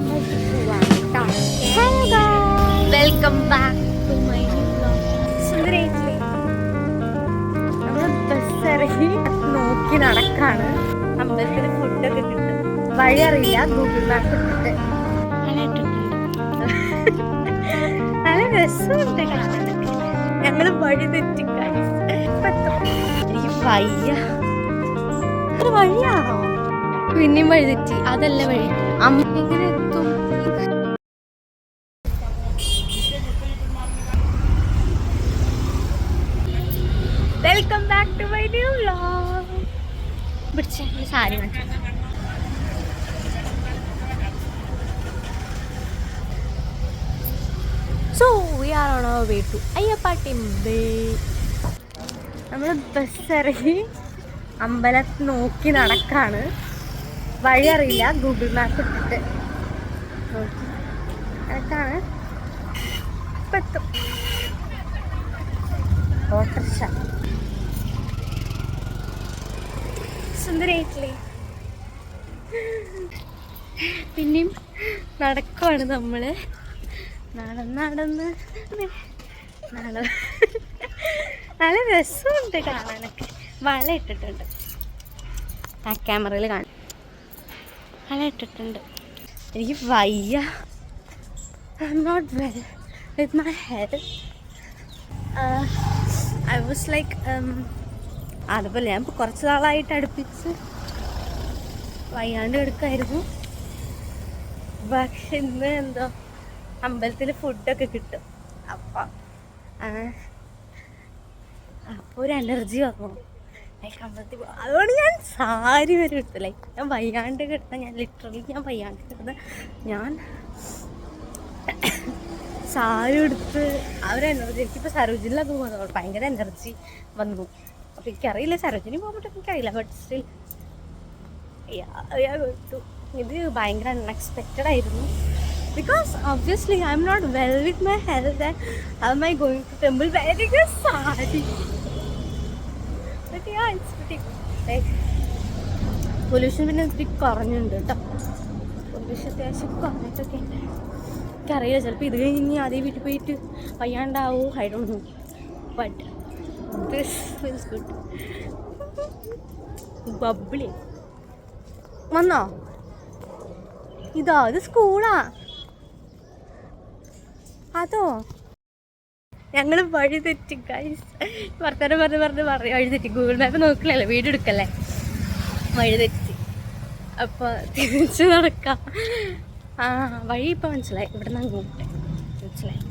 അങ്ങോട്ട് പോവാണ് കേട്ടോ. വെൽക്കം ബാക്ക് ടു മൈ സുന്ദരേറ്റിലെ നമ്മൾ ബസ് ഇറങ്ങി നോക്കി നടക്കാണ്. അമ്പലത്തിൽ ഫുഡൊക്കെ കിട്ടും. വഴി അറിയില്ല, ഗൂഗിൾ മാപ്പ് ഇട്ടിട്ട് നല്ല രസമുണ്ട് കാണാനൊക്കെ. ഞങ്ങള് വഴി തെറ്റി എനിക്ക് വയ്യ. വഴിയാണോ? പിന്നെയും വഴി തെറ്റി. അതല്ല വഴി. അമ്മ എങ്ങനെ എത്തും? Welcome back to my new vlog. പിടിച്ച sari So we are on our way to Ayyappa temple. നമ്മൾ ബസ് ഇറങ്ങി അമ്പലത്തിൽ നോക്കി നടക്കാണ്. വഴി അറിയില്ല, ഗൂഗിൾ മാപ്പ് ഇട്ടിട്ട് നോക്കി നടക്കാണ്. ഇപ്പം എത്തും. ഓട്ടർഷ സുന്ദരേറ്റിലെ പിന്നെയും നടക്കുവാണ് നമ്മള്. നടന്ന് നല്ല രസമുണ്ട് കാണാനൊക്കെ. വള ഇട്ടിട്ടുണ്ട്, ആ ക്യാമറയിൽ കാണും. വള ഇട്ടിട്ടുണ്ട്. എനിക്ക് വയ്യ. I am not well with my health. I was like അതുപോലെ ഞാൻ ഇപ്പോൾ കുറച്ച് നാളായിട്ട് അടുപ്പിച്ച് വയ്യാണ്ട് കിടക്കായിരുന്നു. പക്ഷെ ഇന്ന് എന്തോ അമ്പലത്തിൽ ഫുഡൊക്കെ കിട്ടും. അപ്പോൾ ഒരു എനർജി വന്നു ലൈക്ക് അമ്പലത്തിൽ പോകും. അതുകൊണ്ട് ഞാൻ സാരി വരെ എടുത്തു. ലൈക്ക് ഞാൻ വയ്യാണ്ട് കിടന്ന, ഞാൻ വയ്യാണ്ട് കിടന്ന ഞാൻ സാരി എടുത്ത് ആ ഒരു എനർജി. എനിക്കിപ്പോൾ സരോജിനിലൊക്കെ പോകുന്നത് ഭയങ്കര എനർജി വന്നു. അപ്പോൾ എനിക്കറിയില്ല, സരോജിനി പോകുമ്പോഴൊക്കെ എനിക്കറിയില്ല. ബട്ട് സ്റ്റിൽ ഇത് ഭയങ്കര അൺഎക്സ്പെക്റ്റഡ് ആയിരുന്നു. Because obviously I'm not well with my health, and how am I going to temple wearing a sari? But yeah, it's pretty good. Like pollution പിന്നെ ഒത്തിരി കുറഞ്ഞുണ്ട് കേട്ടോ. പൊല്യൂഷൻ അത്യാവശ്യം കുറഞ്ഞിട്ടൊക്കെ ഉണ്ട്. എനിക്കറിയില്ല, ചിലപ്പോൾ ഇത് കഴിഞ്ഞ് അതേ വീട്ടിൽ പോയിട്ട് വയ്യാണ്ടാവോ, I don't know. But this feels good. ബബ്ബിളി വന്നോ? ഇത് സ്കൂളാ. അതോ ഞങ്ങൾ വഴി തെറ്റി ഗൈസ്. വർത്തമാനം പറഞ്ഞ് വഴി തെറ്റി. ഗൂഗിൾ മാപ്പ് നോക്കില്ലല്ലോ, വീഡിയോ എടുക്കല്ലേ. വഴി തെറ്റി. അപ്പോൾ തിരിച്ച് നടക്കാം. വഴി ഇപ്പോൾ മനസ്സിലായി. ഇവിടെ നിന്ന് അങ്ങോട്ട് മനസ്സിലായി.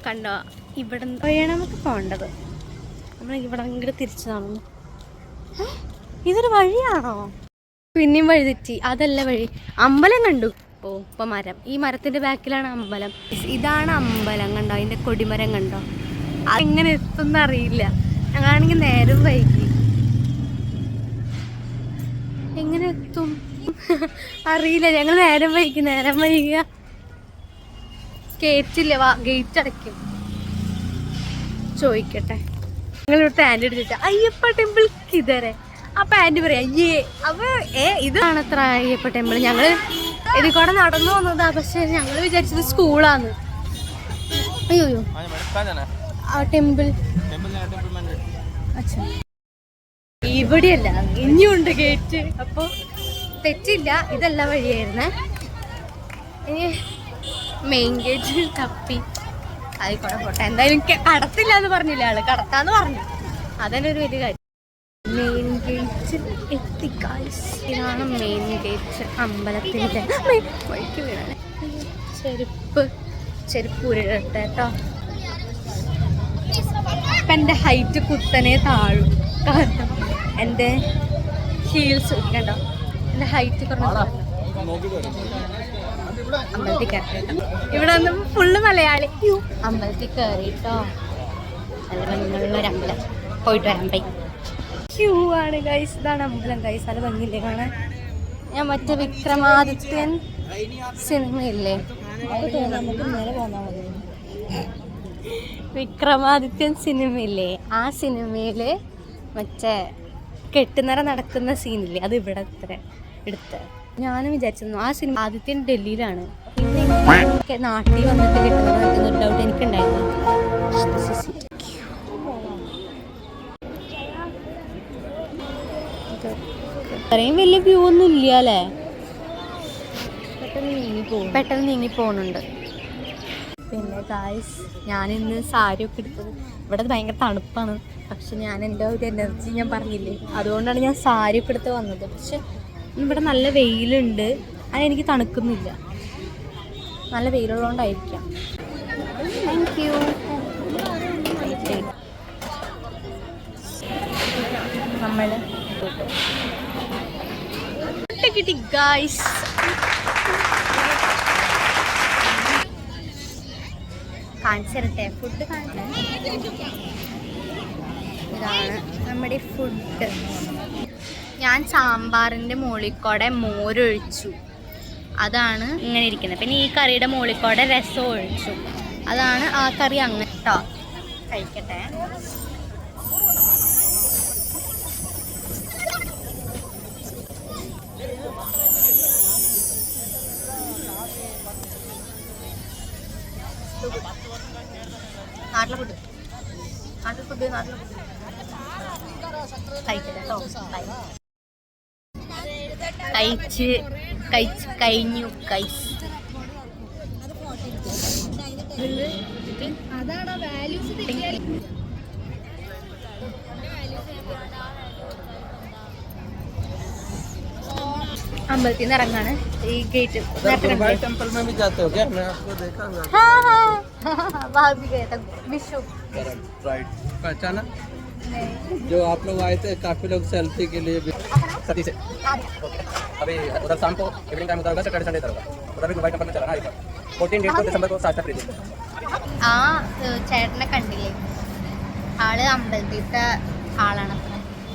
കണ്ടോ, ഇവിടെ വഴിയാണ് നമുക്ക് പോകേണ്ടത്. നമ്മൾ ഇവിടെ ഇങ്ങോട്ട് തിരിച്ചു നടന്നു. ഇതൊരു വഴിയാണോ? പിന്നെയും വഴി തെറ്റി. അതല്ല വഴി. അമ്പലം കണ്ടു. ഓ, ഇപ്പം മരം. ഈ മരത്തിൻ്റെ ബാക്കിലാണ് അമ്പലം. ഇതാണ് അമ്പലം. കണ്ടോ, അതിൻ്റെ കൊടിമരം കണ്ടോ? അതെങ്ങനെ എത്തുമെന്ന് അറിയില്ല. ഞങ്ങളാണെങ്കിൽ നേരം വൈകി. എങ്ങനെ എത്തും അറിയില്ല. ഞങ്ങൾ നേരം വൈകിയ കേറ്റില്ല. ഗേറ്റ് അടയ്ക്കും. ചോദിക്കട്ടെ. ഞങ്ങളിവിടുത്തെ ആൻറ്റി എടുത്തിട്ട് അയ്യപ്പ ടെമ്പിൾ കിതരെ. അപ്പം ആൻറ്റി പറയാം അയ്യേ. അപ്പോൾ ഇതാണ് അത്ര അയ്യപ്പ ടെമ്പിൾ. ഞങ്ങൾ ഇതിൽ കൂടെ നടന്നു വന്നതാ. പക്ഷെ ഞങ്ങൾ വിചാരിച്ചത് സ്കൂളാന്ന്. അയ്യോ ടെമ്പിൾ അച്ഛാ, ഇവിടെയല്ല, ഇനിയുണ്ട് ഗേറ്റ്. അപ്പോൾ തെറ്റില്ല, ഇതല്ല വഴിയായിരുന്നേ. ഇനി മെയിൻ ഗേറ്റ് തപ്പി ആയിക്കോട്ടെ പോട്ടെ. എന്തായാലും കടത്തില്ല എന്ന് പറഞ്ഞില്ല ആള്, കടത്താന്ന് പറഞ്ഞു. അതന്നെ ഒരു വലിയ കാര്യം. മെയിൻ ഗേറ്റിൽ എത്തി ഗൈസ്. ഇതാണ് മെയിൻ ഗേറ്റ് അമ്പലത്തിൻ്റെ. വഴിക്ക് വീഴാണ്. ചെരുപ്പ് ഉരുട്ടെ കേട്ടോ. ഇപ്പം എൻ്റെ ഹൈറ്റ് കുത്തനെ താഴും. കാരണം എൻ്റെ ഹീൽസ് കണ്ടോ, എൻ്റെ ഹൈറ്റ് കുറഞ്ഞ അമ്പലത്തിൽ കയറിട്ടോ. ഇവിടെ വന്ന് ഫുള്ള് മലയാളി. അമ്പലത്തിൽ കയറിട്ടോ. നല്ല ഭംഗിയുള്ളൊരമ്പലം. പോയിട്ട് വരാൻ പൈ. ക്യൂ ആണ് ഗൈസ്. ഇതാണ് അമ്പലം ഗൈസ്. നല്ല ഭംഗിയില്ലേ കാണാൻ. ഞാൻ മറ്റേ വിക്രമാദിത്യൻ സിനിമയില്ലേ, വിക്രമാദിത്യൻ സിനിമയില്ലേ, ആ സിനിമയിൽ മറ്റേ കെട്ടുനിറ നടക്കുന്ന സീനില്ലേ, അത് ഇവിടെ അത്ര എടുത്തത്. ഞാനും വിചാരിച്ചിരുന്നു ആ സിനിമ ആദ്യത്തെ ഡൽഹിയിലാണ്, പിന്നെ എനിക്ക് നാട്ടിൽ വന്നിട്ട് കിട്ടുന്നത് എന്നൊരു ഡൗട്ട് എനിക്കുണ്ടായിരുന്നു. അത്രയും വലിയ വ്യൂ ഒന്നും ഇല്ല അല്ലേ, പെട്ടെന്ന് നീങ്ങി പോകുന്നുണ്ട്. പിന്നെ ഗായ്സ്, ഞാനിന്ന് സാരിയൊക്കെ എടുത്തത്, ഇവിടെ ഭയങ്കര തണുപ്പാണ്, പക്ഷെ ഞാൻ എൻ്റെ ഒരു എനർജി ഞാൻ പറഞ്ഞില്ലേ, അതുകൊണ്ടാണ് ഞാൻ സാരിയൊക്കെ എടുത്ത് വന്നത്. പക്ഷെ ഇവിടെ നല്ല വെയിലുണ്ട്, അതെനിക്ക് തണുക്കുന്നില്ല, നല്ല വെയിലുള്ളതുകൊണ്ടായിരിക്കാം. Thank you. നമ്മൾ കിട്ടി ഗായ്സ്. കാണിച്ചു തരട്ടെ, ഫുഡ് കാണിച്ചു. ഇതാണ് നമ്മുടെ ഫുഡ്. ഞാൻ സാമ്പാറിൻ്റെ മുകളിൽക്കൂടെ മോരൊഴിച്ചു, അതാണ് ഇങ്ങനെ ഇരിക്കുന്നത്. പിന്നെ ഈ കറിയുടെ മുകളിൽക്കൂടെ രസം ഒഴിച്ചു, അതാണ് ആ കറി. അങ്ങനെ കേട്ടോ, കഴിക്കട്ടെ. നാട്ടിലെ ഫുഡ് കഴിക്കട്ടെ കേട്ടോ. കഴിഞ്ഞു കൈസ്. അമ്പലത്തിൽ നിന്ന് ഇറങ്ങാണ്, ഈ ഗേറ്റ്. വിഷു जो आप लोग आए थे, काफी लोग सेल्फी के लिए सती से अभी उधर शाम को इवनिंग टाइम उधर होगा, सैटरडे संडे होगा उधर भी मोबाइल नंबर में चलाना है। 14 दिसंबर को सास्ता प्रीति ആ ചേട്ടനെ കണ്ടില്ലേ, ആള് അമ്പലത്തിലത്തെ ആളാണ്.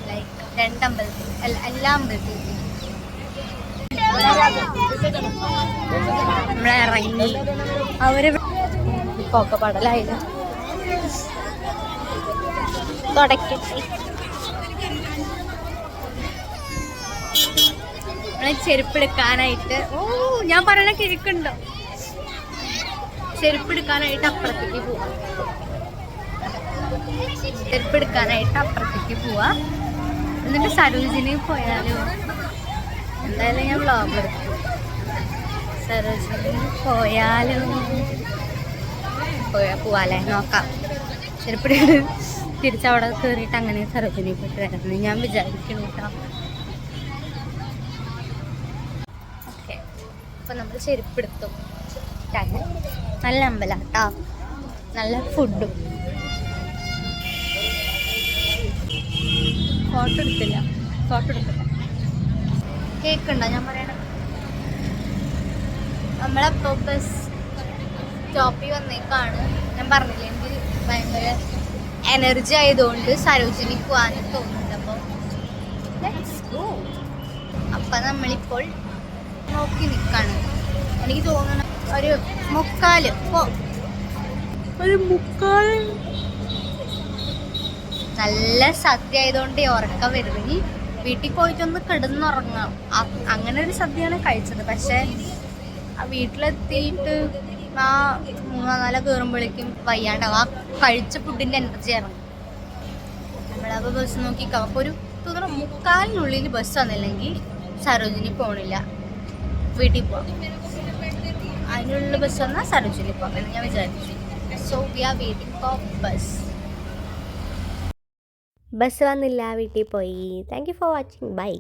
ലൈക്ക് 2 അമ്പലത്തിൽ, എല്ലാ അമ്പലത്തിലും നമ്മളിറങ്ങി. അവര് പോക്കപ്പാടലായിരുന്നു തുടക്കട്ടെ. നമ്മളെ ചെരുപ്പെടുക്കാനായിട്ട്, ഞാൻ പറയണ കേൾക്കുന്നുണ്ടോ, ചെരുപ്പെടുക്കാനായിട്ട് അപ്പുറത്തേക്ക് പോവാ, എന്നിട്ട് സരോജിനി പോയാലോ. എന്തായാലും ഞാൻ വ്ളോഗ് എടുത്തു. സരോജിനി പോയാലോ, പോവാല്ലേ, നോക്കാം. ചെരുപ്പടി തിരിച്ചവിടെ കയറിയിട്ട് അങ്ങനെ സരോജിനി പോയിട്ട് വരാമെന്ന് ഞാൻ വിചാരിക്കുന്നു കേട്ടോ. ഓക്കെ, അപ്പോൾ നമ്മൾ ചെരുപ്പെടുത്തു. നല്ല അമ്പലം കേട്ടോ, നല്ല ഫുഡും. ഫോട്ടോ എടുത്തില്ല. കേൾക്കണ്ടോ ഞാൻ പറയണ? നമ്മളപ്പോൾ ബസ് സ്റ്റോപ്പിൽ വന്നേക്കാണ്. ഞാൻ പറഞ്ഞില്ലേ, എനിക്ക് ഭയങ്കര എനർജി ആയതുകൊണ്ട് സരോജിനി പോകാനും തോന്നുന്നുണ്ട്. അപ്പോൾ ലെറ്റ്സ് ഗോ. അപ്പം നമ്മളിപ്പോൾ നോക്കി നിൽക്കാണ്. എനിക്ക് തോന്നുന്നു ഒരു മുക്കാല് നല്ല സദ്യ ആയതുകൊണ്ട് ഉറക്കം വരുന്നു. ഇനി വീട്ടിൽ പോയിട്ടൊന്ന് കിടന്നുറങ്ങാം. അങ്ങനെ ഒരു സദ്യയാണ് കഴിച്ചത്. പക്ഷേ ആ വീട്ടിലെത്തിയിട്ട് ആ 3-4 കയറുമ്പോഴേക്കും വയ്യാണ്ടാവും. ആ കഴിച്ച ഫുഡിൻ്റെ എനർജി ഇറങ്ങും. നമ്മളപ്പോൾ ബസ് നോക്കിക്കാം. അപ്പോൾ ഒരു തോന്നുന്നു 3:45 ബസ് വന്നില്ലെങ്കിൽ സരോജിനി പോകണില്ല, വീട്ടിൽ പോവാം. അതിനുള്ള ബസ് വന്നാൽ സരോജിനി പോകാം എന്ന് ഞാൻ വിചാരിച്ചു. So we are waiting for bus. Bus വന്നില്ല, വീട്ടിൽ പോയി. Thank you for watching. By.